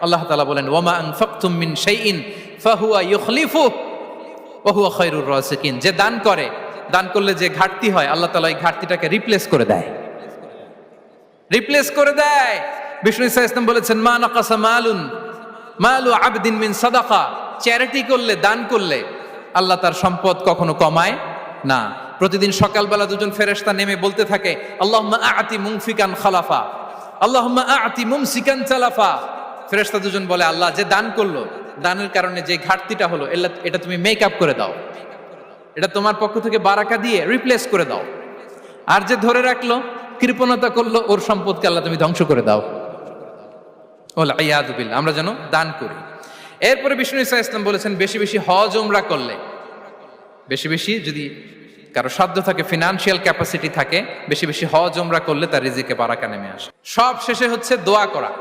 আল্লাহ তাআলা বলেন ওয়ামা আনফাকতুম মিন শাইইন ফাহুয়া ইউখলিফুহু ওয়া হুয়া খায়রুর রাসিকিন। যে দান করে, দান করলে যে ঘাটতি হয় আল্লাহ তাআলা এই ঘাটতিটাকে রিপ্লেস করে দেয়, রিপ্লেস করে দেয়। বিষ্ণু ইসা ইসলাম বলেছেন মা নাকাসা মালু আবদিন মিন সাদাকা। চ্যারিটি করলে, দান করলে আল্লাহ তার সম্পদ কখনো কমায় না। প্রতিদিন সকালবেলা দুজন ফেরেশতা নেমে বলতে থাকে আল্লাহুম্মা আ'তি মুনফিকান খালাফা, আল্লাহুম্মা আ'তি মুমসিকান চালাফা। ফেরেশতা দুজন বলে আল্লাহ, যে দান করলো, দানের কারণে যে ঘাটতিটা হলো এটা তুমি মেক আপ করে দাও, এটা তোমার পক্ষ থেকে বারাকা দিয়ে রিপ্লেস করে দাও। আর যে ধরে রাখলো, কৃপণতা করলো, ওর সম্পদকে আল্লাহ তুমি ধ্বংস করে দাও। ওয়াল ইয়াদু বিল্লাহ। আমরা যেন দান করি। এরপরে বিষ্ণু ইসা ইসলাম বলেছেন বেশি বেশি হজ উমরা করলে, বেশি বেশি যদি কারো সাধ্য থাকে, ফিনান্সিয়াল ক্যাপাসিটি থাকে, বেশি বেশি হজ উমরা করলে তার রিজিকে বারাকা নেমে আসে। সব শেষে হচ্ছে দোয়া করা।